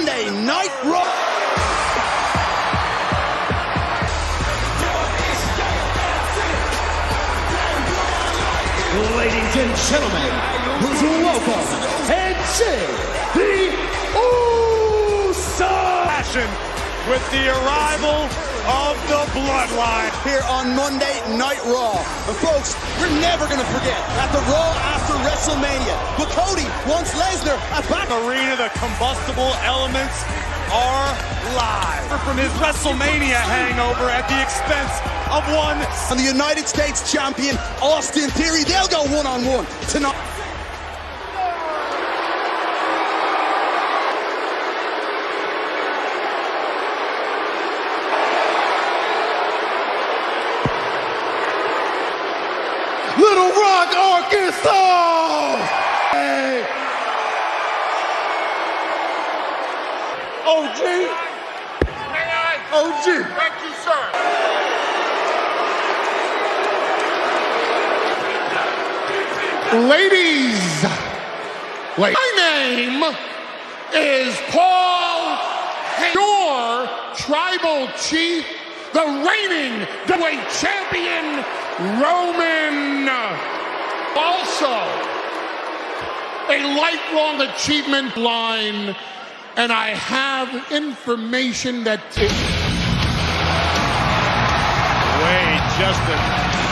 Monday Night Raw. Ladies and gentlemen, please welcome NJ the Usos with the arrival of the Bloodline here on Monday Night Raw. And folks, we're never going to forget that the Raw after WrestleMania, but Cody wants Lesnar at back. Arena, the combustible elements are live from his WrestleMania hangover at the expense of one. And the United States champion, Austin Theory, they'll go one-on-one tonight. Little Rock, Arkansas! Hey. OG. OG. Thank you, sir. Ladies, my name is Paul, your tribal chief, the reigning heavyweight champion, Roman. Also, a lifelong achievement line, and I have information that Wait, Justin.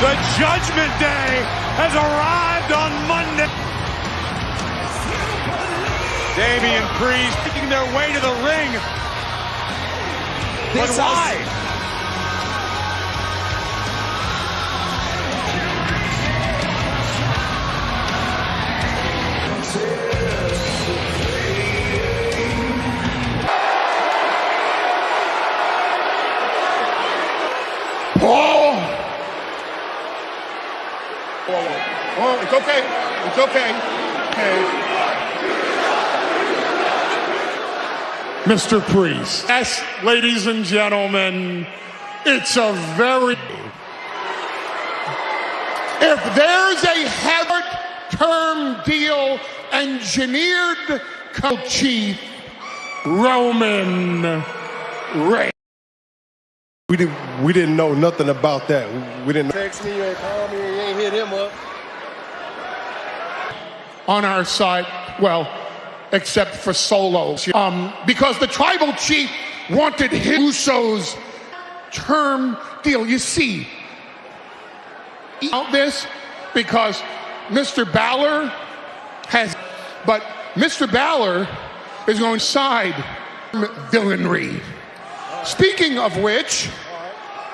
The Judgment Day has arrived on Monday. Damian Priest making their way to the ring. But why? Paul! Oh, it's okay. It's okay. Okay. Mr. Priest. Yes, ladies and gentlemen, it's a very... If there's a term deal engineered co-chief, Roman Reigns. We didn't know nothing about that. We didn't Text me and call me and you ain't hit him up. On our side, well, except for Solos. Because the tribal chief wanted his Usos term deal. You see, out this because Mr. Balor has, but Mr. Balor is going side villainry. Speaking of which,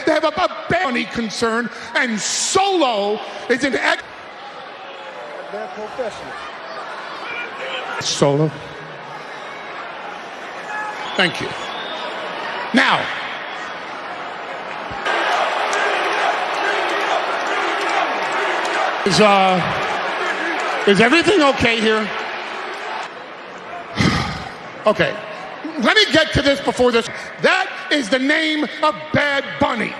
they have a bounty concern, and Solo is an Damn professional. Solo. Thank you. Now, is everything okay here? Okay. Let me get to this before this. That is the name of Bad Bunny.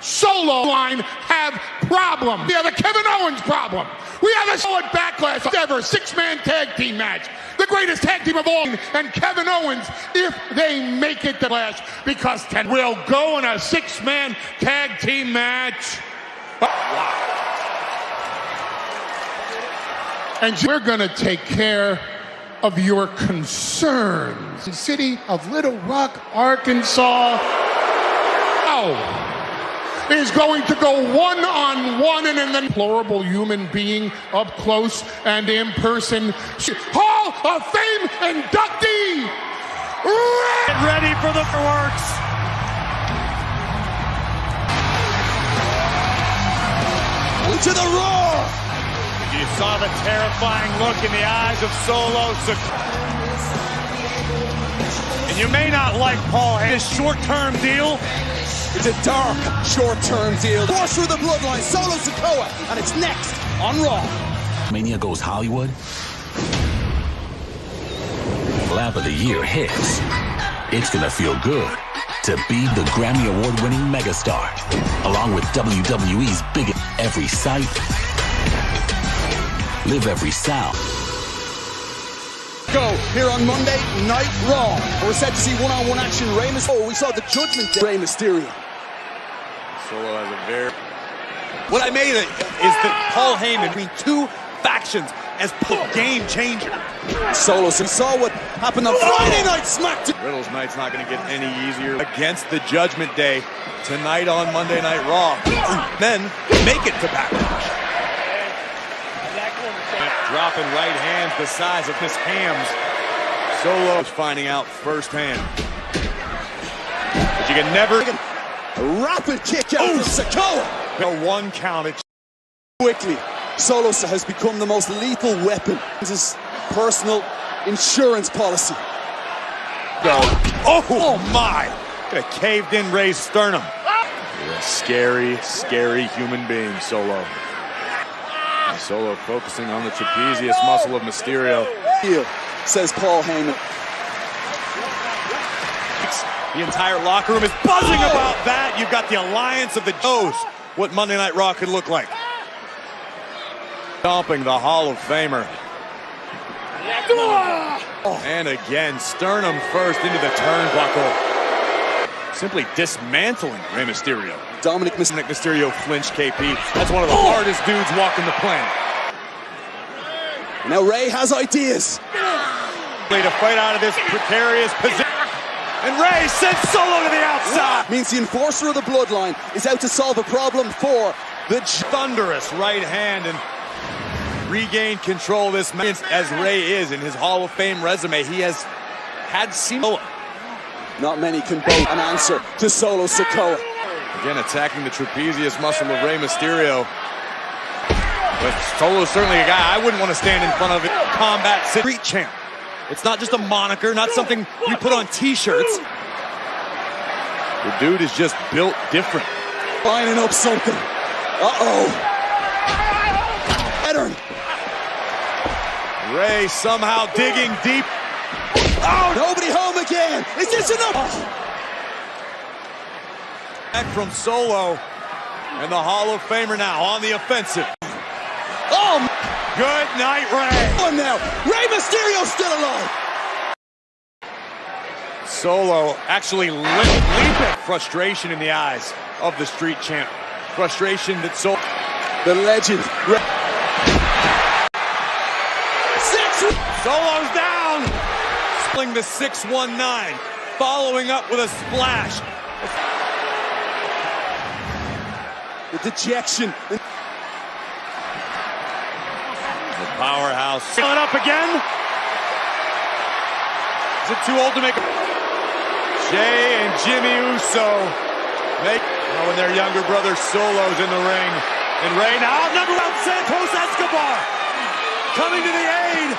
Solo line have problem. We have a Kevin Owens problem. We have a solid backlash ever 6-man tag team match. The greatest tag team of all. And Kevin Owens, if they make it to last, because we'll go in a 6-man tag team match. Wow. And we're gonna take care of your concerns. The city of Little Rock, Arkansas, is going to go one-on-one and in the deplorable human being up close and in person. Hall of Fame inductee! Get ready for the fireworks. To the roar! You saw the terrifying look in the eyes of Solo. And you may not like Paul his short-term deal. It's a dark, short-term deal. Force through the bloodline, Solo Sikoa, and it's next on Raw. Mania goes Hollywood. Lab of the Year hits. It's gonna feel good to be the Grammy Award-winning megastar, along with WWE's biggest every sight, live every sound. Go here on Monday Night Raw. We're set to see one-on-one action. Rey Mysterio. Oh, we saw the Judgment Day. Rey Mysterio. Solo has a very... What I made it is that Paul Heyman between two factions as game changer. Solo, so we saw what happened on Friday Night SmackDown. Riddle's night's not going to get any easier against the Judgment Day tonight on Monday Night Raw. Then make it to Backlash. Dropping right hands the size of his hams. Solo is finding out firsthand. But you can never... A rapid kick out from Sikoa. A one count. It's quickly. Solo has become the most lethal weapon. His personal insurance policy. Go. Oh my! Could have caved in Rey's sternum. You're a scary, scary human being, Solo. And Solo focusing on the trapezius muscle of Mysterio. Here, says Paul Heyman. The entire locker room is buzzing about that. You've got the alliance of the Joes. What Monday Night Raw could look like. Stomping the Hall of Famer. And again, sternum first into the turnbuckle. Simply dismantling Rey Mysterio. Dominic Mysterio flinched KP. That's one of the hardest dudes walking the planet. Now Rey has ideas. To fight out of this precarious position. And Rey sends Solo to the outside. Means the enforcer of the bloodline is out to solve a problem for the thunderous right hand and regain control of this match as Rey is in his Hall of Fame resume. He has had Solo. Not many can both an answer to Solo Sikoa. Again, attacking the trapezius muscle of Rey Mysterio. But Solo's certainly a guy I wouldn't want to stand in front of. Combat Street Champ. It's not just a moniker, not something you put on t-shirts. The dude is just built different. Lining up something. Uh-oh. Pattern. Rey somehow digging deep. Oh, nobody home again. Is this enough? Back from Solo. And the Hall of Famer now on the offensive. Oh, good night, Rey. On now. Rey Mysterio still alive. Solo actually leaping. Frustration in the eyes of the Street Champ. Frustration that Solo. The legend. Solo's down. Spling the 619. Following up with a splash. The dejection. The powerhouse. Filling up again. Is it too old to make? Jey and Jimmy Uso make when their younger brother Solo's in the ring. And Rey now number one Santos Escobar coming to the aid.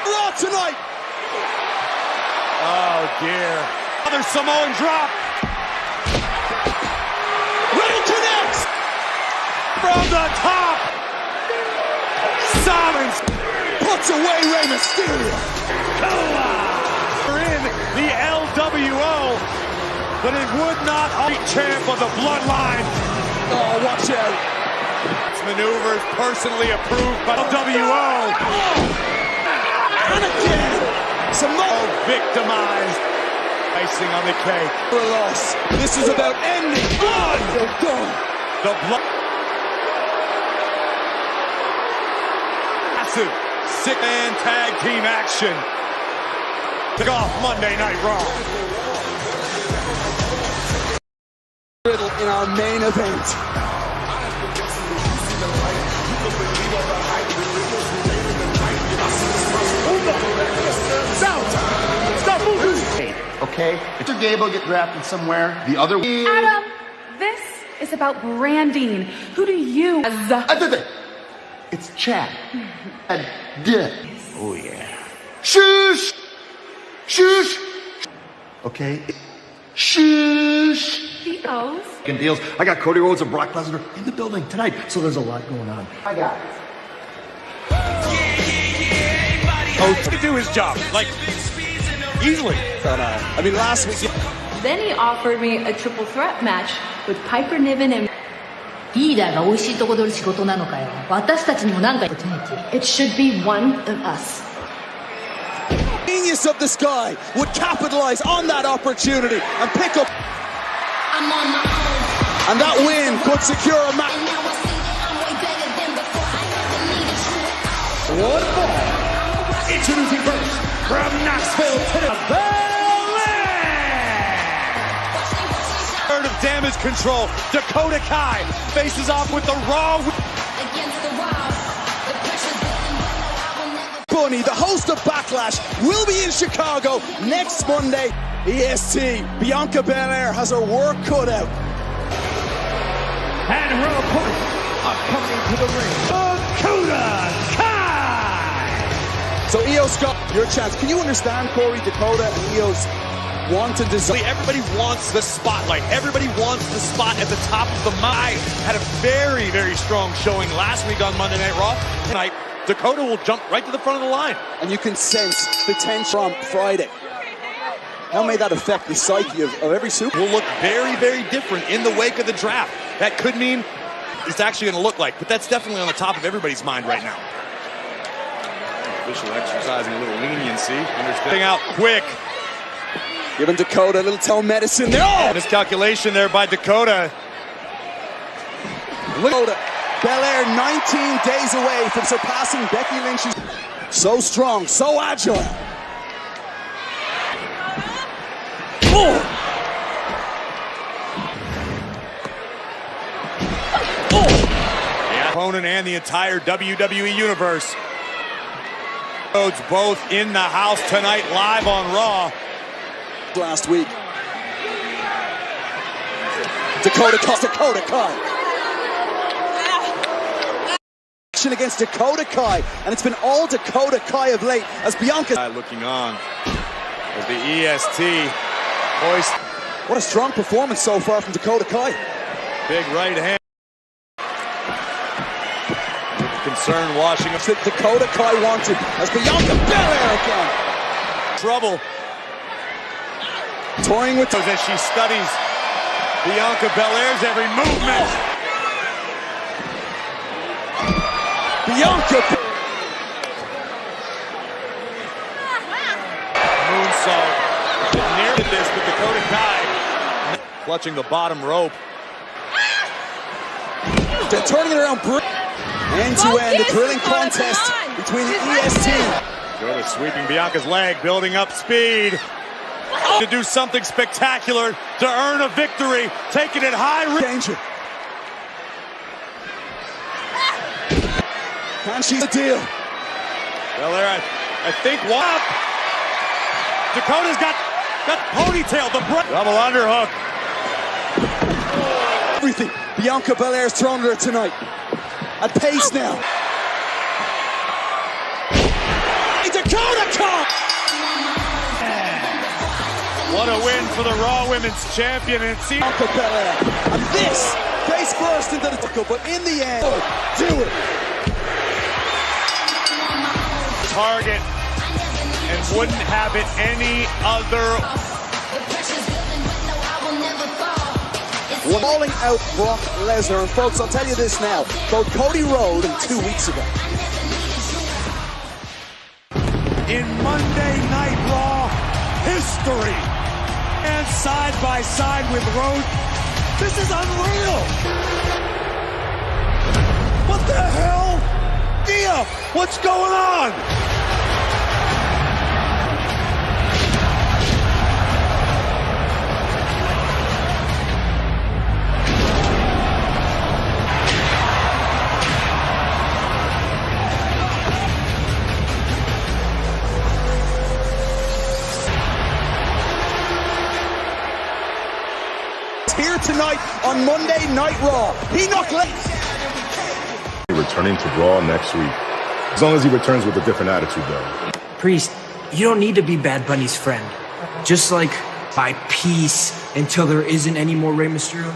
Raw tonight. Oh dear. Another Samoan drop. Rey connects from the top. Simons puts away Rey Mysterio. We're in the LWO, but it would not be champ of the bloodline. Oh, watch out. This maneuver is personally approved by LWO. And again, Samoa victimized. Icing on the cake. For a loss. This is about ending. They're done. The blood. Massive six-man tag team action. Took off Monday Night Raw. Riddle in our main event. Stop moving! Okay? Mr. Gable get drafted somewhere. The other... Adam, this is about branding. Who do you... It's Chad. Oh, yeah. Shush! Shush! Okay? Shush! The O's? Deals. I got Cody Rhodes and Brock Lesnar in the building tonight, so there's a lot going on. I got it. Oh, to do his job, like, easily. I mean, last week... Then he offered me a triple threat match with Piper Niven and... リーダーが美味しいとこ取る仕事なのかよ。私たちにも何かopportunity. It should be one of us. Prince of the Sky would capitalize on that opportunity and pick up. And that win could secure a match. One ball. Introducing first from Knoxville, Third of damage control. Dakota Kai faces off with the Raw. Bunny, the host of Backlash, will be in Chicago next Monday. EST, Bianca Belair has her work cut out. and her opponent coming to the ring, Dakota Kai. So Io Scott, your chance. Can you understand, Corey, Dakota and Io's want and desire? Everybody wants the spotlight. Everybody wants the spot at the top of the mountain. Had a very, very strong showing last week on Monday Night Raw. Tonight, Dakota will jump right to the front of the line. And you can sense the tension from Friday. How may that affect the psyche of every super? Will look very, very different in the wake of the draft. That could mean it's actually going to look like, but that's definitely on the top of everybody's mind right now. Official exercising a little leniency. Understanding out quick. Giving Dakota a little toe medicine there. Oh! Miscalculation there by Dakota. Dakota. Belair 19 days away from surpassing Becky Lynch. So strong, so agile. Oh! Oh! The opponent and the entire WWE Universe. Both in the house tonight, live on Raw. Last week. Dakota Kai. Action against Dakota Kai, and it's been all Dakota Kai of late as Bianca looking on as the EST hoist. What a strong performance so far from Dakota Kai. Big right hand. Concern washing up. Dakota Kai wanted as Bianca Belair again. Trouble. Toying with as she studies Bianca Belair's every movement. Bianca. Moonsault. Near this, but Dakota Kai clutching the bottom rope. They're turning it around. End-to-end, a thrilling contest between the EST. Dakota sweeping Bianca's leg, building up speed. To do something spectacular to earn a victory, taking it high. Danger. Can she the deal? Well, there, I think what? Dakota's got ponytail, the double underhook. Everything. Bianca Belair's thrown her tonight. At pace now. Dakota Kai! What a win for the Raw Women's Champion. And see Bianca Belair. And this face first into the tackle, but in the end, do it. Target and wouldn't have it any other. Calling out Brock Lesnar, and folks, I'll tell you this now, both Cody Rhodes 2 weeks ago. In Monday Night Raw history, and side by side with Rhodes, this is unreal. What the hell? Dia, what's going on? Here tonight on Monday Night Raw. Enoch returning to Raw next week. As long as he returns with a different attitude, though. Priest, you don't need to be Bad Bunny's friend. Just like buy peace until there isn't any more Rey Mysterio.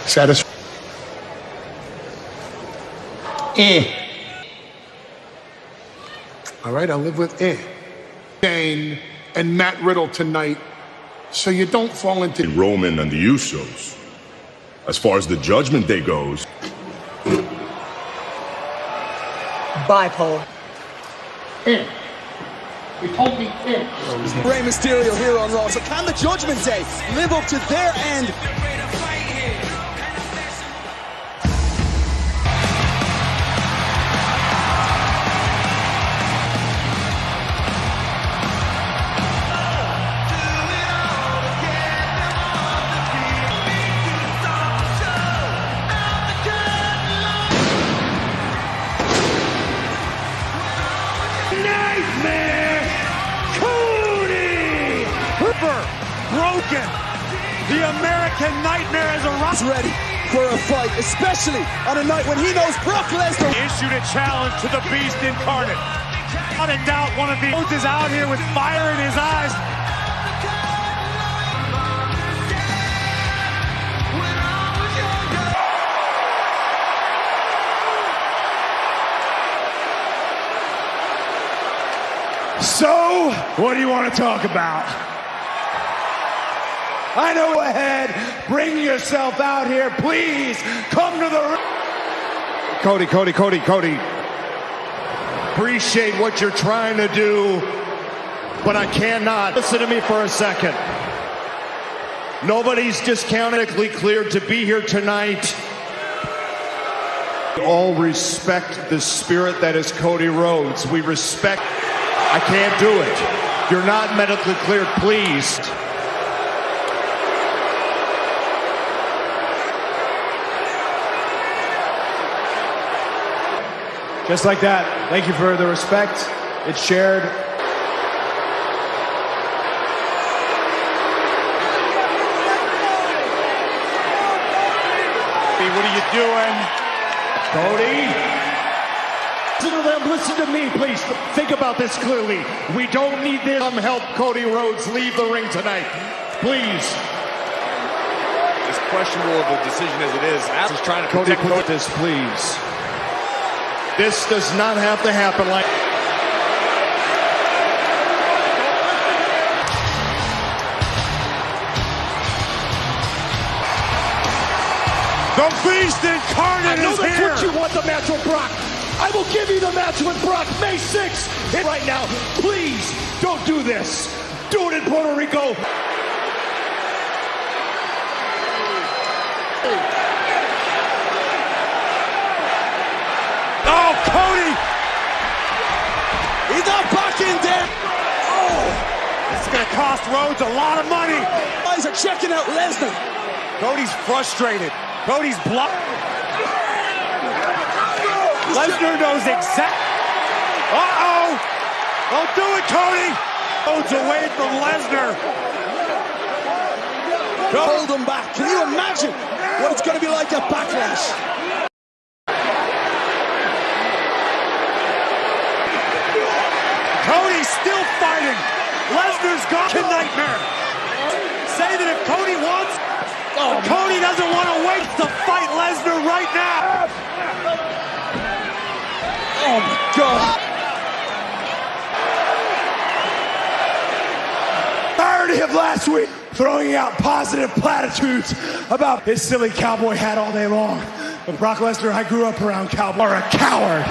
Satisfied. All right, I'll live with Dane and Matt Riddle tonight, so you don't fall into Roman and the Usos. As far as the Judgment Day goes, bipolar. In. He told me in. Rey Mysterio here on Raw. So can the Judgment Day live up to their end? Broken. The American Nightmare is ready for a fight, especially on a night when he knows Brock Lesnar issued a challenge to the Beast incarnate. Without a doubt, one of the is out here with fire in his eyes. So, what do you want to talk about? I know. Go ahead, bring yourself out here, please. Come to the ring. Cody. Appreciate what you're trying to do, but I cannot. Listen to me for a second. Nobody's discountably cleared to be here tonight. We all respect the spirit that is Cody Rhodes. We respect. I can't do it. You're not medically cleared, please. Just like that. Thank you for the respect. It's shared. Hey, what are you doing? Cody? Listen to them. Listen to me, please. Think about this clearly. We don't need this. Come help Cody Rhodes leave the ring tonight. Please. As questionable of a decision as it is, Alex is trying to protect Cody, put this, please. This does not have to happen like... The Beast incarnate is here! I know that's what you want, the match with Brock. I will give you the match with Brock May 6th. And right now, please, don't do this. Do it in Puerto Rico. Oh, Cody! He's not back in there. Oh! This is going to cost Rhodes a lot of money. Guys are checking out Lesnar. Cody's frustrated. Cody's blocked. Lesnar knows exactly. Uh-oh! Don't do it, Cody! Rhodes away from Lesnar. Hold him back. Can you imagine what it's going to be like at Backlash? Cody's still fighting. Lesnar's got a nightmare. Say that if Cody wants, Cody doesn't want to wait to fight Lesnar right now. Oh my God. I heard him last week throwing out positive platitudes about his silly cowboy hat all day long. But Brock Lesnar, I grew up around cowboy, are a coward.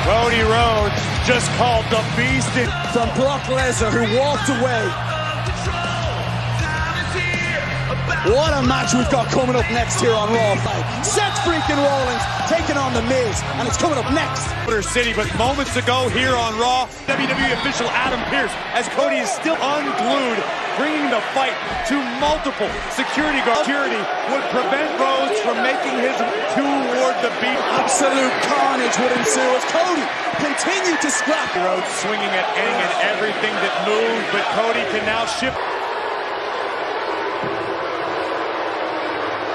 Cody Rhodes just called the Beast from Brock Lesnar, who walked away. What a match we've got coming up next here on Raw. Seth freaking Rollins taking on The Miz, and it's coming up next. City, but moments ago here on Raw, WWE official Adam Pearce, as Cody is still unglued, bringing the fight to multiple security guards. Security would prevent Rhodes from making his toward the Beast. Absolute carnage would ensue as Cody continued to scrap. Rhodes swinging at any and everything that moved, but Cody can now shift.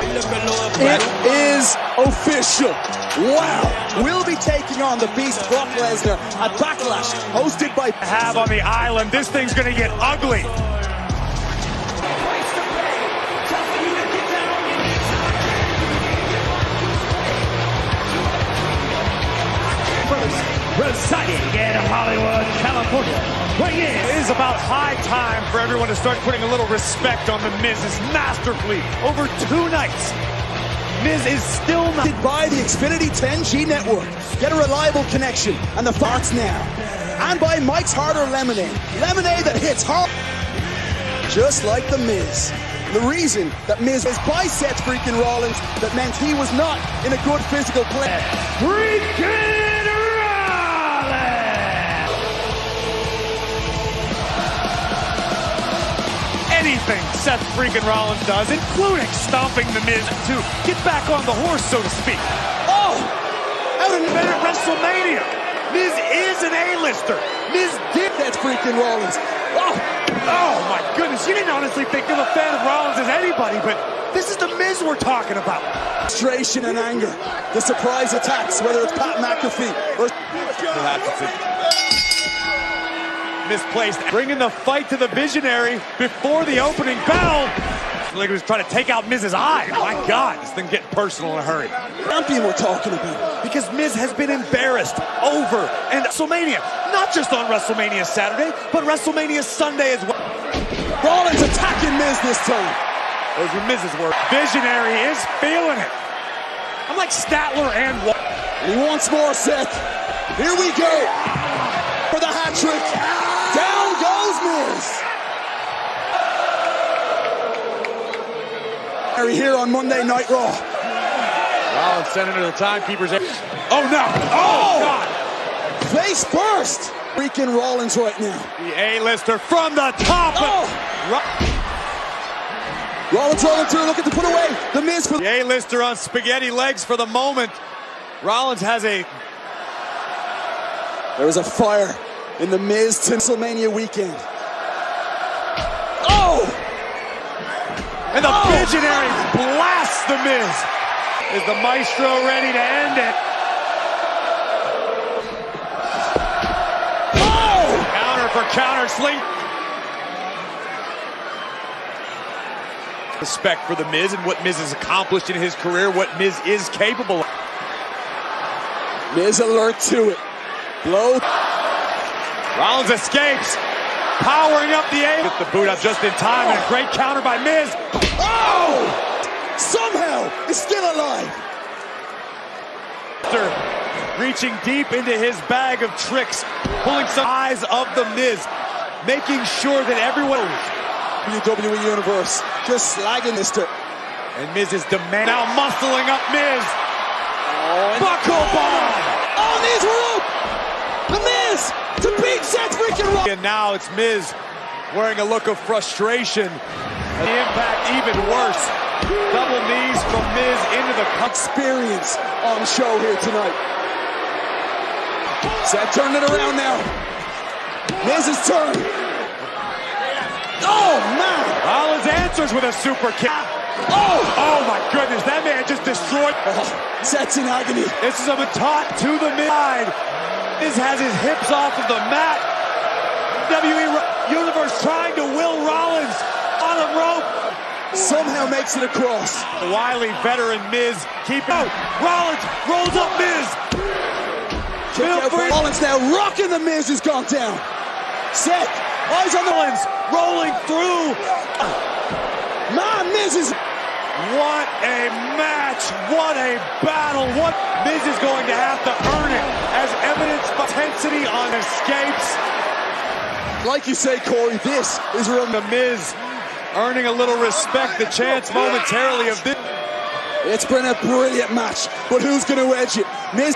It is official. Wow. We'll be taking on the Beast Brock Lesnar at Backlash, hosted by Have on the island. This thing's going to get ugly. Residing in Hollywood, California. It is about high time for everyone to start putting a little respect on The Miz's masterfully over 2 nights. Miz is still not. By the Xfinity 10G network. Get a reliable connection and the farts now. And by Mike's Harder Lemonade. Lemonade that hits hard. Just like the Miz. The reason that Miz bisects freaking Rollins that meant he was not in a good physical play. Freaking Rollins! Anything Seth freaking Rollins does, including stomping the Miz to get back on the horse, so to speak. Oh! Out in At WrestleMania, Miz is an A-lister. Miz did that freaking Rollins. Oh my goodness, you didn't honestly think of a fan of Rollins as anybody, but this is the Miz we're talking about. Frustration and anger. The surprise attacks, whether it's Pat McAfee or misplaced. Bringing the fight to the Visionary before the opening bell. Like he was trying to take out Miz's eye. My God, this thing getting personal in a hurry. Champion we're talking about. Because Miz has been embarrassed over and WrestleMania. Not just on WrestleMania Saturday, but WrestleMania Sunday as well. Rollins attacking Miz this time. Those were Miz's words. Visionary is feeling it. I'm like Statler and Wall. He wants more, Seth. Here we go. For the hat trick. Down goes Miz. Here on Monday Night Raw. Rollins sent into the timekeepers. Oh no! Oh God! Face first. Freaking Rollins right now. The A-lister from the top. Rollins rolling through, looking to put away the Miz. The A-lister on spaghetti legs for the moment. Rollins has a. There was a fire in the Miz WrestleMania weekend. Oh! And the Visionary blasts the Miz. Is the Maestro ready to end it? Oh! Counter for counter, sling. Respect for the Miz and what Miz has accomplished in his career, what Miz is capable of. Miz alert to it. Blow. Rollins escapes. Powering up the A. Gets the boot up just in time, and a great counter by Miz. Oh! Somehow is still alive. After reaching deep into his bag of tricks, pulling some eyes of the Miz, making sure that everyone. WWE Universe just slagging this to. And Miz is demanding. Now muscling up Miz. Oh, buckle bomb. Oh, these were up. The Miz to beat Seth freaking Rollins. And now it's Miz wearing a look of frustration. The impact even worse. Double knees from Miz into the experience on show here tonight. Seth turning it around now. Miz's turn. Oh man! Rollins answers with a super kick. Oh my goodness, that man just destroyed. Seth's in agony. This is a baton to the Miz. Miz has his hips off of the mat. WWE Universe trying to will Rollins on the rope. Somehow makes it across. The wily veteran Miz keeping. Oh, Rollins rolls up Miz. Rollins now rocking the Miz has gone down. Seth, eyes on the Rollins rolling through. Man, Miz is. What a match! What a battle! What Miz is going to have to earn it as evidence of intensity on escapes. Like you say, Corey, this is real. The Miz earning a little respect, the chance momentarily of this. It's been a brilliant match, but who's going to edge it? Miz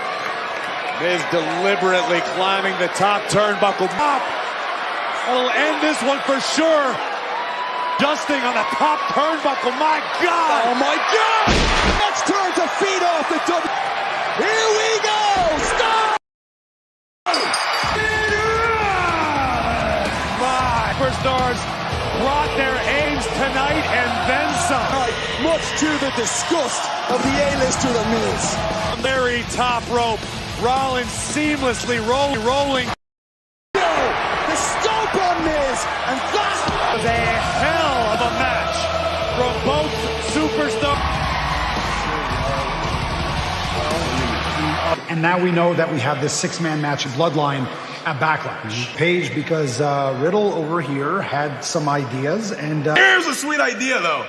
deliberately climbing the top turnbuckle. That'll end this one for sure. Dusting on the top turnbuckle, my God! Oh my God! Let's turn to feed off the W. Here we go! Stop! My superstars brought their aims tonight and then some. Much to the disgust of the A-lister, the Miz. Very top rope, Rollins seamlessly rolling. The stomp on Miz, and that was a hell of a match from both superstars. And now we know that we have this six-man match Bloodline at Backlash. Page, because Riddle over here had some ideas, and here's a sweet idea, though.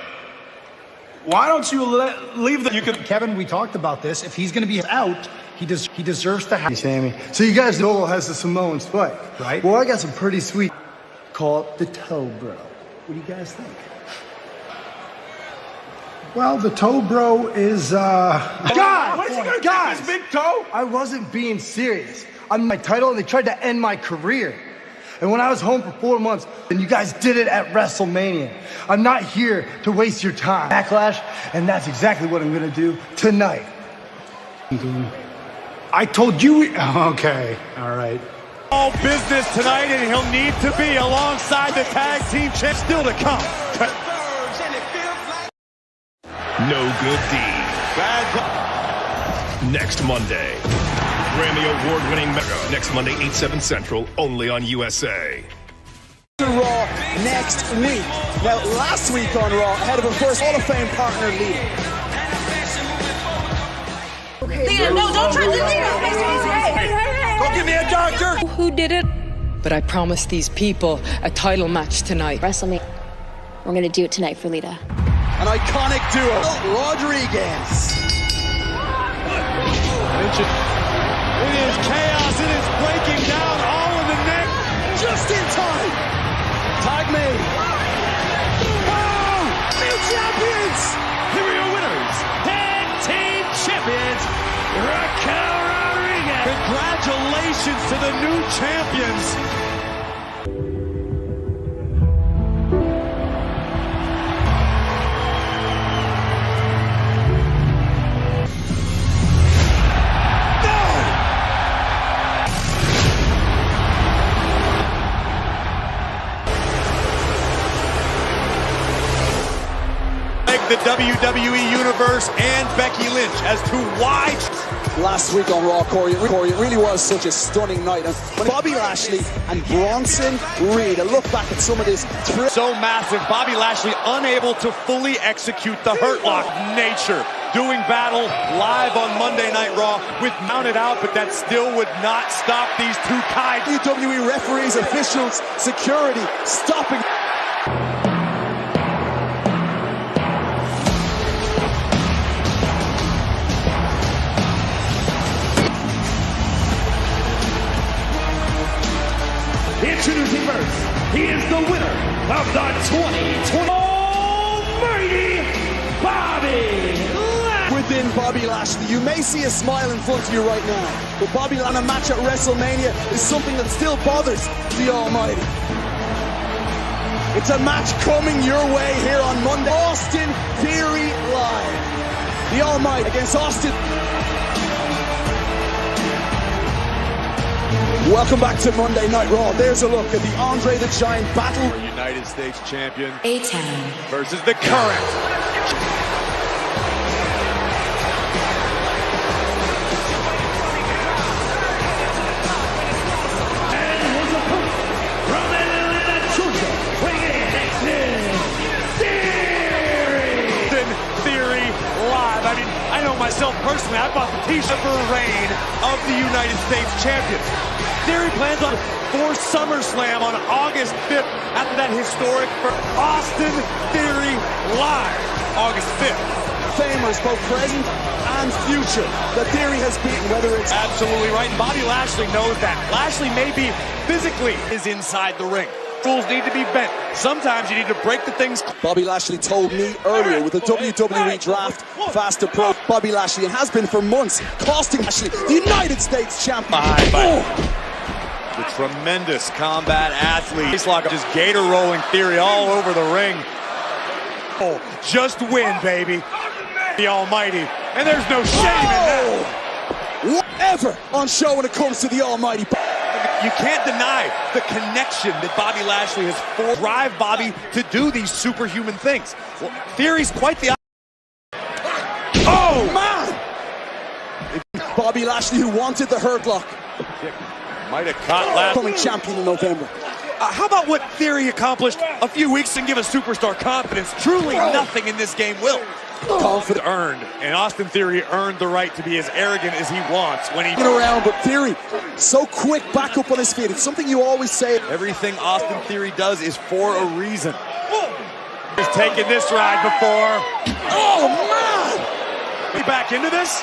Why don't you leave the... You could... Kevin, we talked about this. If he's going to be out, he deserves to have... Hey, Sammy. So you guys know has the Samoans foot, right? Well, I got some pretty sweet... Call it the toe bro. What do you guys think? Well, the toe bro is, God! What is he going to do with his big toe? I wasn't being serious. I'm my title, and they tried to end my career. And when I was home for 4 months, and you guys did it at WrestleMania. I'm not here to waste your time. Backlash, and that's exactly what I'm gonna do tonight. I told you... Okay, all right. All business tonight, and he'll need to be alongside the tag team champ still to come. No good deed. Next Monday. Grammy Award-winning Mega. Next Monday, 8/7 Central, only on USA. Raw next week. Now, last week on Raw, ahead of a first Hall of Fame partner, Lita. Lita, no, don't try to Lita. Go give me a doctor. Who did it? But I promised these people a title match tonight. WrestleMania. We're going to do it tonight for Lita. An iconic duo, Rodriguez. It is chaos, it is breaking down, all in the neck. Just in time. Tag made. Oh! New champions! Here are your winners, tag team champions, Raquel Rodriguez. Congratulations to the new champions. The WWE Universe and Becky Lynch as to why. Last week on Raw, Corey, it really was such a stunning night. And Bobby Lashley and Bronson Reed, a look back at some of this. So massive, Bobby Lashley unable to fully execute the Hurt Lock nature. Doing battle live on Monday Night Raw with mounted out, but that still would not stop these two guys. WWE referees, officials, security, stopping. Introducing first, he is the winner of the 2020 Almighty Bobby Lashley. Within Bobby Lashley, you may see a smile in front of you right now, but Bobby Lashley on a match at WrestleMania is something that still bothers the Almighty. It's a match coming your way here on Monday. Austin Theory Live. The Almighty against Austin. Welcome back to Monday Night Raw. There's a look at the Andre the Giant battle. United States champion A-Town versus the current. And his opponent from Atlanta, Georgia, weighing in Theory Live. I mean, I know myself personally, I bought the t-shirt for reign of the United States champions. Theory plans on for SummerSlam on August 5th after that historic for Austin Theory Live, August 5th. Famers, both present and future, that Theory has beaten, whether it's... Absolutely right, and Bobby Lashley knows that. Lashley may be physically is inside the ring. Rules need to be bent. Sometimes you need to break the things. Bobby Lashley told me earlier with the WWE draft fast approach. Bobby Lashley, and has been for months, costing Lashley the United States champion. The tremendous combat athlete. He's like just gator rolling Theory all over the ring. Oh, just win, baby. The Almighty. And there's no shame in that. Whatever on show when it comes to the Almighty. You can't deny the connection that Bobby Lashley has for drive Bobby to do these superhuman things. Well, Theory's quite the... Oh, man! Bobby Lashley, who wanted the Hurt Lock. Might have caught last. Becoming champion in November. How about what Theory accomplished a few weeks and give a superstar confidence? Truly nothing in this game will. Confident earned, and Austin Theory earned the right to be as arrogant as he wants when he around. But Theory, so quick back up on his feet. It's something you always say. Everything Austin Theory does is for a reason. He's taken this ride before. Oh, man! We back into this?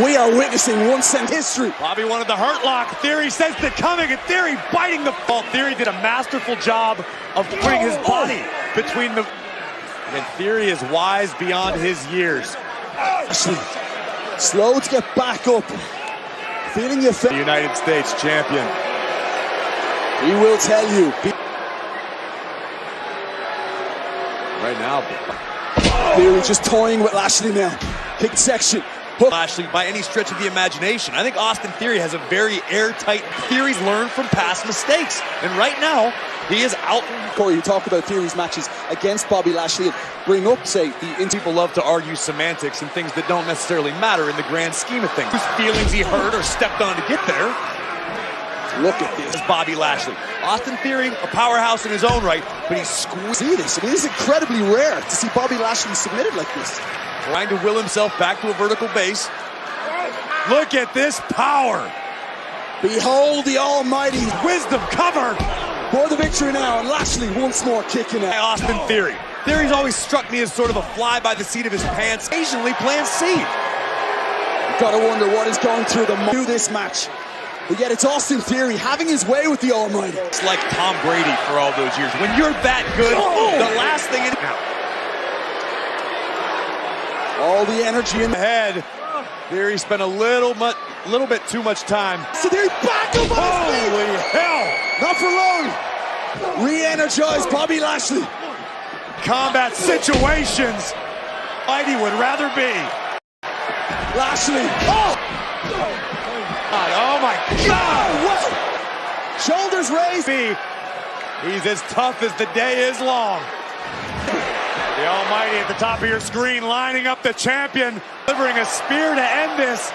We are witnessing once-in history. Bobby wanted the hurt lock. Theory says the coming, and Theory biting the ball. Theory did a masterful job of putting his body between the... And Theory is wise beyond his years. Ashley, slow to get back up. Feeling your the United States champion. He will tell you. Right now. Theory just toying with Lashley now. Kick section. Lashley by any stretch of the imagination. I think Austin Theory has a very airtight... Theory's learned from past mistakes. And right now, he is out. Corey, you talk about Theory's matches against Bobby Lashley and bring up, say, people love to argue semantics and things that don't necessarily matter in the grand scheme of things. Whose feelings he hurt or stepped on to get there. Look at this. Bobby Lashley. Austin Theory, a powerhouse in his own right, but he's squeezed. See this? I mean, this is incredibly rare to see Bobby Lashley submitted like this. Trying to will himself back to a vertical base. Look at this power. Behold the almighty wisdom cover. For the victory now, and Lashley once more kicking out. Austin Theory. Theory's always struck me as sort of a fly by the seat of his pants. Occasionally plants seed. You gotta wonder what is going through the mind through this match. But yet it's Austin Theory having his way with the almighty. It's like Tom Brady for all those years. When you're that good, the last thing in... All the energy in the head. Theory spent a little bit too much time. So Theory back up on his feet. Holy hell! Not for long. Re-energized Bobby Lashley. Combat situations. Mighty would rather be. Lashley. Oh! Oh my God! Wow. Shoulders raised. He's as tough as the day is long. The almighty at the top of your screen lining up the champion, delivering a spear to end this.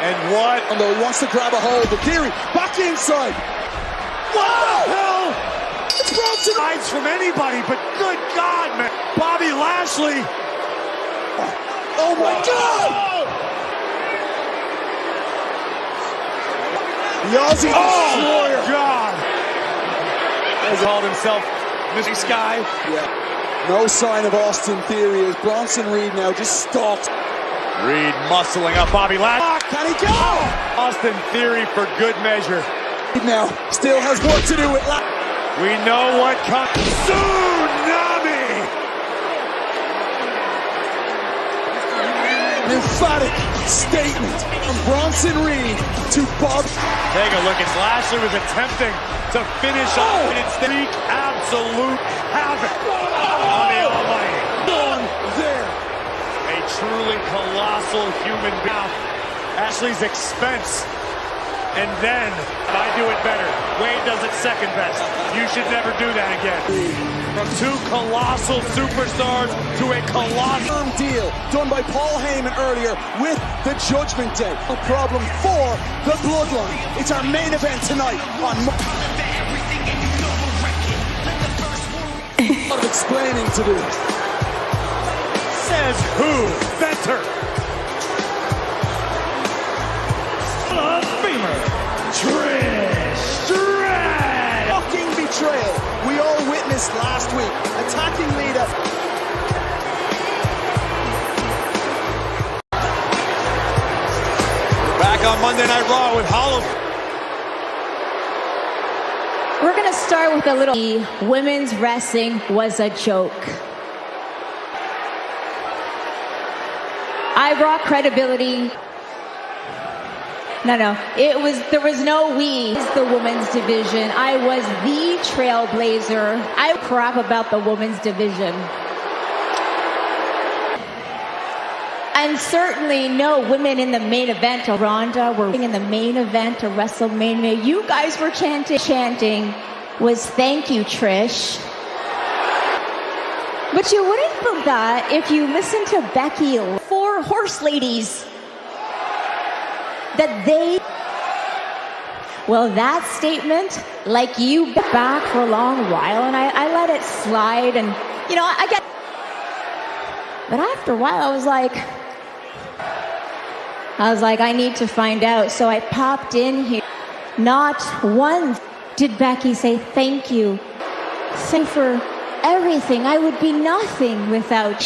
And what? Although he wants to grab a hold, but Theory back inside. What the hell? It's Bronson. Hides from anybody, but good God, man. Bobby Lashley. Oh my God! The Aussie Destroyer. Oh God! Has called himself Mr. Sky. Yeah. No sign of Austin Theory as Bronson Reed now just stalks. Reed muscling up Bobby Lashley. Can he go? Austin Theory for good measure. Now still has work to do with We know what comes. Tsunami! An emphatic statement from Bronson Reed to Bob. Take a look as Lashley was attempting to finish off and instead wreak absolute havoc on the almighty. On there. A truly colossal human being. Ashley's expense. And then, I do it better. Wade does it second best. You should never do that again. From two colossal superstars to a colossal deal done by Paul Heyman earlier with the Judgment Day. No problem for the Bloodline. It's our main event tonight on a lot of explaining to do. Says who? Better. Trish Stratus! Fucking betrayal we all witnessed last week, attacking Lita. Back on Monday Night Raw with Hollow. We're gonna start with a little. Women's wrestling was a joke. I brought credibility. No, there was no we. It's the women's division. I was the trailblazer. I crap about the women's division. And certainly no women in the main event. Ronda were in the main event of WrestleMania. You guys were chanting was thank you, Trish. But you wouldn't believe that if you listened to Becky, 4 horse ladies. That statement, like you back for a long while, and I let it slide, and I get. But after a while, I was like, I need to find out. So I popped in here. Not once did Becky say thank you? Thank you for everything. I would be nothing without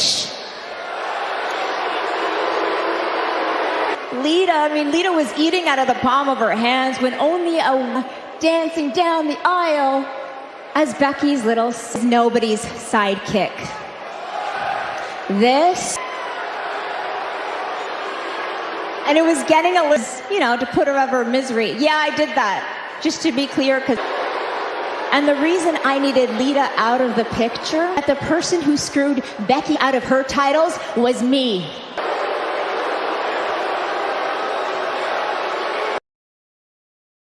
Lita was eating out of the palm of her hands when only dancing down the aisle as Becky's little nobody's sidekick. This, and it was getting a little, to put her out of her misery. Yeah, I did that, just to be clear, and the reason I needed Lita out of the picture, that the person who screwed Becky out of her titles was me.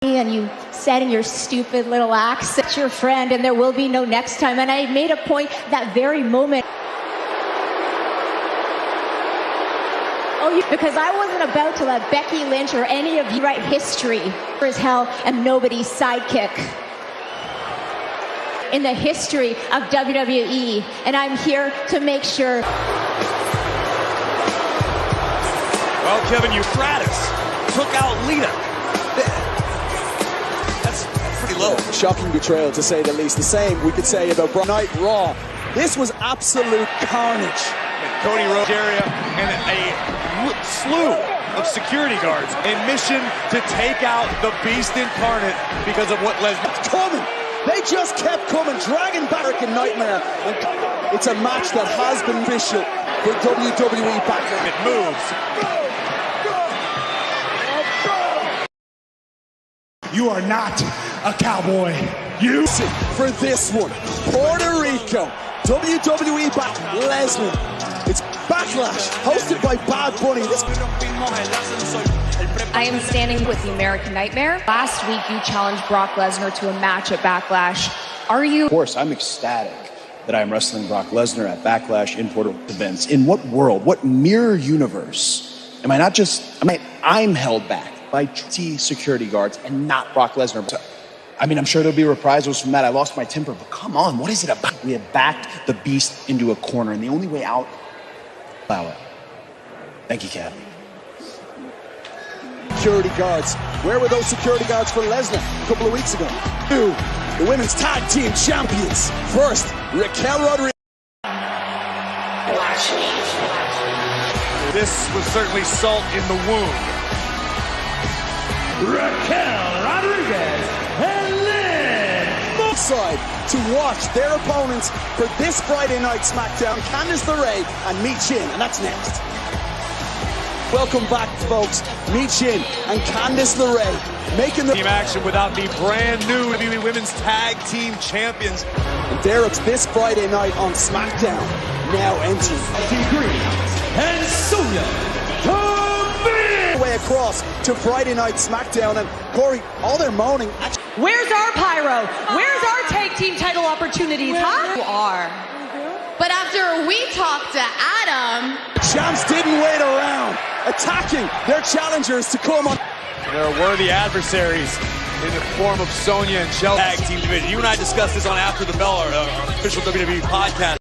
And you said in your stupid little acts that your friend and there will be no next time. And I made a point that very moment. Because I wasn't about to let Becky Lynch or any of you write history. As hell, am nobody's sidekick in the history of WWE. And I'm here to make sure. Well, Kevin, Euphrates took out Lita. Low. Shocking betrayal, to say the least. The same we could say about Night Raw. This was absolute carnage. Cody Rhodes area and a slew of security guards. A mission to take out the Beast Incarnate because of what Lesnar. Coming. They just kept coming, dragging back in Nightmare. And it's a match that has been official for WWE Backlash. It moves. You are not a cowboy. You for this one, Puerto Rico, WWE Lesnar. It's Backlash, hosted by Bad Bunny. I am standing with the American Nightmare. Last week, you challenged Brock Lesnar to a match at Backlash. Are you? Of course, I'm ecstatic that I'm wrestling Brock Lesnar at Backlash in Puerto Rico events. In what world, what mirror universe am I not just? I'm held back by T security guards and not Brock Lesnar. I'm sure there'll be reprisals from that. I lost my temper, but come on, what is it about? We have backed the Beast into a corner, and the only way out, allow it. Thank you, Kathy. Security guards. Where were those security guards for Lesnar a couple of weeks ago? The women's tag team champions. First, Raquel Rodriguez. This was certainly salt in the wound. Raquel Rodriguez and Lynn side to watch their opponents for this Friday night SmackDown, Candice LeRae and Michin, and that's next. Welcome back, folks. Michin and Candice LeRae making the team action without the brand new WWE Women's Tag Team Champions. And Derek's this Friday night on SmackDown, now entering. And Sonya way across to Friday night SmackDown, and Corey, all their moaning. Where's our pyro? Where's our tag team title opportunities, huh? You are. But after we talked to Adam, champs didn't wait around, attacking their challengers to come on. There are worthy adversaries in the form of Sonya and Shelby. Tag team division. You and I discussed this on After the Bell, our official WWE podcast.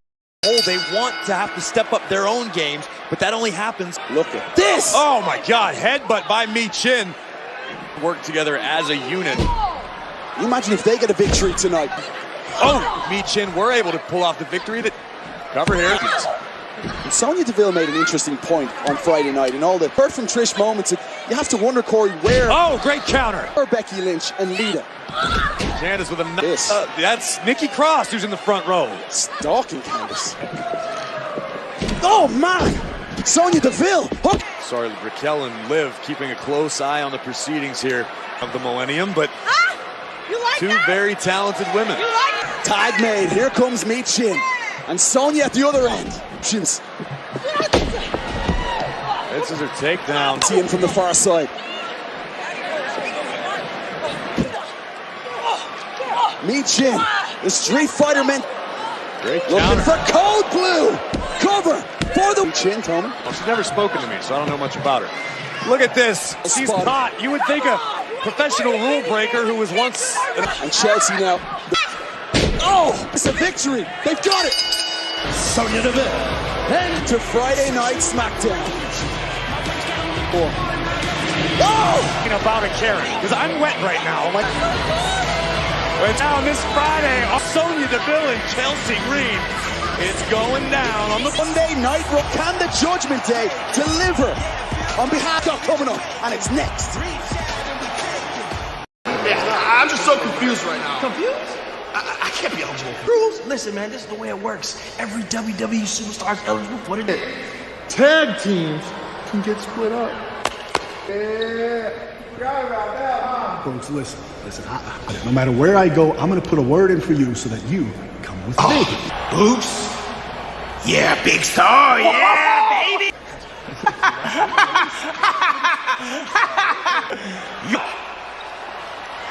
They want to have to step up their own games, but that only happens. Look at this! Oh my God, headbutt by Michin. Work together as a unit. Can you imagine if they get a victory tonight? Oh, Michin were able to pull off the victory. That cover here. And Sonya Deville made an interesting point on Friday night, and all the hurt from Trish moments. You have to wonder, Corey, where. Oh, great counter! Or Becky Lynch and Lita. Candice with a that's Nikki Cross who's in the front row. Stalking Candice. Oh man! Sonya Deville. Hook. Sorry, Raquel and Liv keeping a close eye on the proceedings here of the Millennium, but two very talented women. Tag made. Here comes Michin. And Sonya at the other end. This is her takedown. See him from the far side. Michin, the Street Fighter man. Great looking for Cold Blue. Cover for the Michin, Tony. Well, she's never spoken to me, so I don't know much about her. Look at this. She's caught. You would think a professional rule breaker who was once. And Chelsea now. Oh, it's a victory. They've got it. Sonya Deville. And to Friday night SmackDown. Oh! About a carry, because I'm wet right now. And now this Friday, Sonya Deville and Chelsea Green. It's going down on the Monday Night Raw. Can the Judgment Day deliver on behalf of coming up? And it's next. Yeah, I'm just so confused right now. Confused? I can't be eligible. Bruce, listen, man, this is the way it works. Every WWE superstar is eligible for it. Tag teams can get split up. Yeah, forgot about that, huh? Folks, listen. No matter where I go, I'm gonna put a word in for you so that you come with me. Bruce? Yeah, big star, yeah, baby!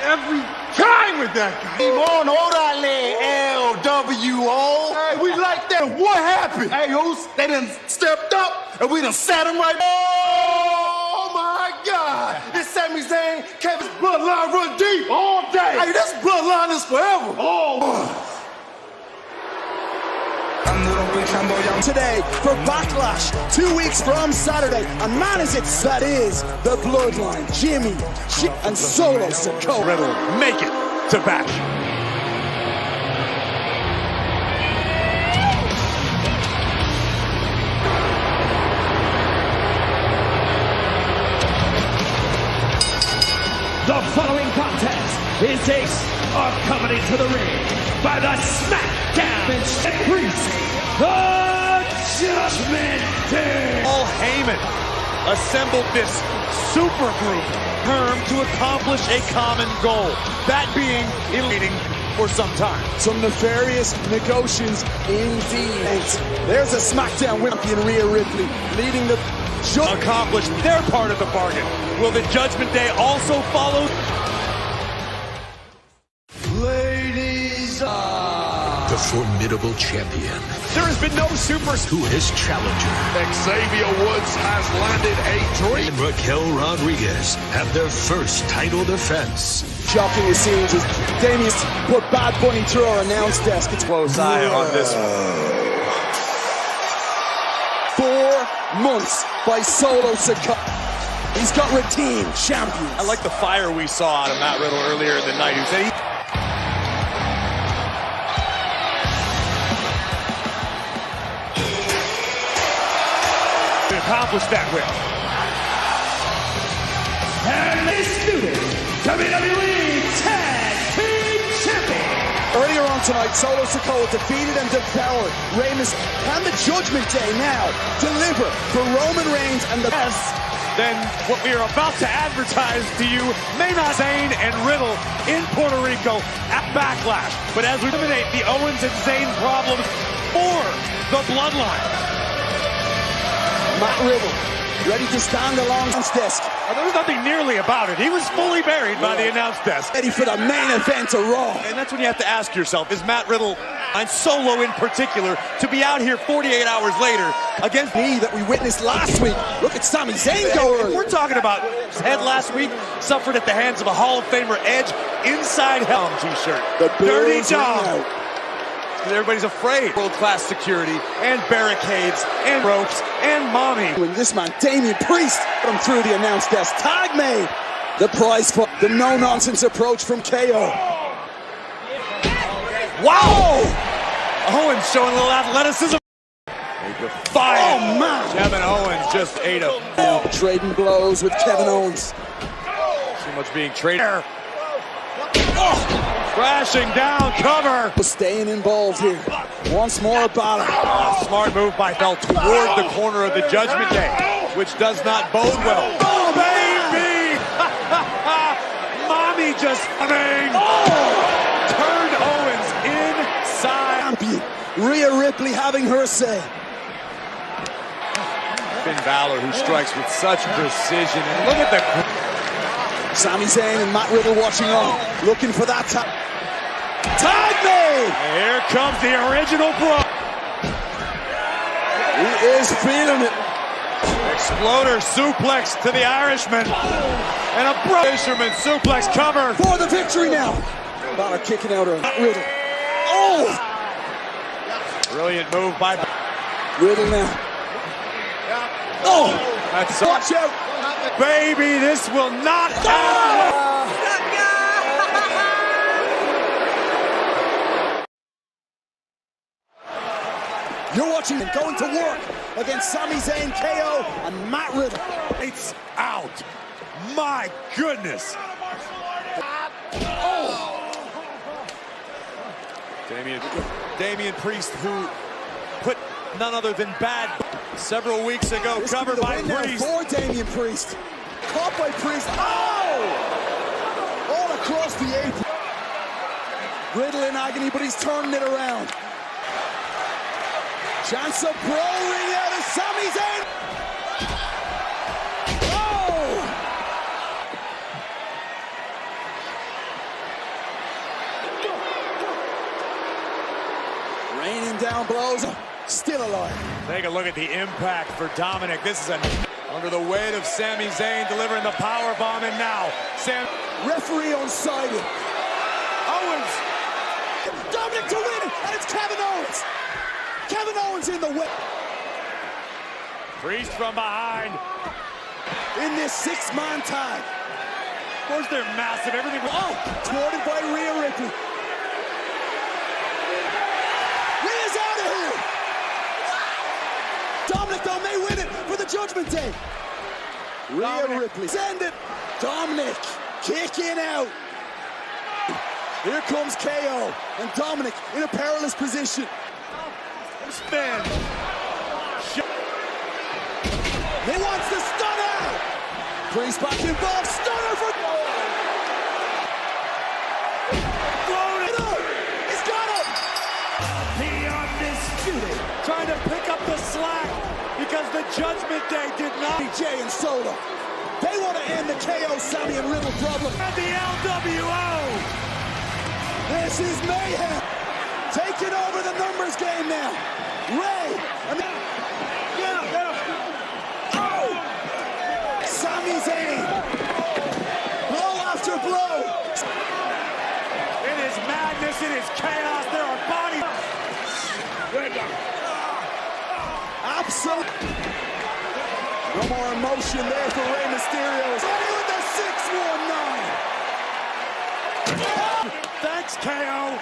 Every time with that guy. Simon, orale, LWO. Hey, we like that. What happened? Hey, they done stepped up and we done sat him right. Oh my God! This Sami Zayn, Kevin's bloodline run deep all day. Hey, this bloodline is forever. Oh. Today for Backlash, 2 weeks from Saturday, and man is it that is the Bloodline, Jimmy and Solo Sikoa. Riddle make it to Bash. The following contest is accompanied to the ring by the SmackDown Priest, the Judgment Day. Paul Heyman assembled this super group term to accomplish a common goal, that being leading for some time. Some nefarious negotiations indeed. There's a SmackDown champion, Rhea Ripley, leading the accomplish their part of the bargain. Will the Judgment Day also follow? Ladies, the formidable champion. There has been no super to his challenger. Xavier Woods has landed a dream. And Raquel Rodriguez have their first title defense. Shocking it seems as Damian put Bad Bunny through our announce desk. It's close eye on this one. 4 months by Solo Sikoa. He's got redeemed champions. I like the fire we saw out of Matt Riddle earlier in the night. Who said he accomplished that with. And this new WWE Tag Team Champion. Earlier on tonight, Solo Sikoa defeated and devoured Rey Mysterio. Can the Judgment Day now deliver for Roman Reigns and the best? Then what we are about to advertise to you may not Zayn and Riddle in Puerto Rico at Backlash. But as we eliminate the Owens and Zayn problems for the Bloodline. Matt Riddle, ready to stand along the desk. There was nothing nearly about it. He was fully buried by the announce desk. Ready for the main event of Raw. And that's when you have to ask yourself, is Matt Riddle, and Solo in particular, to be out here 48 hours later against me that we witnessed last week? Look at Sami Zayn go early. We're talking about his head last week, suffered at the hands of a Hall of Famer Edge inside Hell t-shirt. The Dirty Dom. Everybody's afraid. World-class security and barricades and ropes and mommy. When this man, Damian Priest, put him through the announce desk. Tag made. The prize for the no-nonsense approach from KO. Wow! Owens showing a little athleticism. Fire. Oh, man. Kevin Owens just ate a... Trading blows with Kevin Owens. Too much being traded. Oh. Crashing down, cover. Staying involved here. Once more, Balor. Smart move by Bell toward the corner of the Judgment Day, which does not bode well. Oh, baby! Mommy just turned Owens inside. Champion. Rhea Ripley having her say. Finn Balor, who strikes with such precision. And look at the... Sami Zayn and Matt Riddle watching on, looking for that tag made! Here comes the original Bro. He is feeling it. Exploder suplex to the Irishman. And a Fisherman suplex cover. For the victory now. Balor kicking out of Matt Riddle. Oh! Brilliant move by Riddle now. Oh! That's watch out! Baby, this will not happen. You're watching him going to work against Sami Zayn, KO, and Matt Riddle. It's out. My goodness. Damian Priest, who put none other than Bad several weeks ago, this covered by Priest. For Damian Priest. Caught by Priest. Oh! All across the apron. Riddle in agony, but he's turning it around. Chance of rolling out of Sami Zayn. Oh! Raining down blows. Still alive. Take a look at the impact for Dominic. This is under the weight of Sami Zayn delivering the power bomb, and now referee unsided. Owens. Dominic to win, and it's Kevin Owens. Kevin Owens in the way. Priest from behind. In this six-man tag. Of course they're massive. Everything. Oh, thwarted by Rhea Ripley. Rhea's out of here. Dominic, though, may win it for the Judgment Day. Rhea Ripley. Send it. Dominic kicking out. Here comes KO. And Dominic in a perilous position. Spin. He wants the stunner. Priest back involved. Stunner for. Thrown it up. He's got him. The undisputed. Trying to pick up the slack because the Judgment Day did not. Jay and Soda. They want to end the KO, Sami, and Riddle problem. And the LWO. This is mayhem. Taking over the numbers game now. Ray. Oh! Sami Zayn. Blow after blow. It is madness. It is chaos. There are bodies. Absolute. No more emotion there for Rey Mysterio. With the 619. Thanks, KO.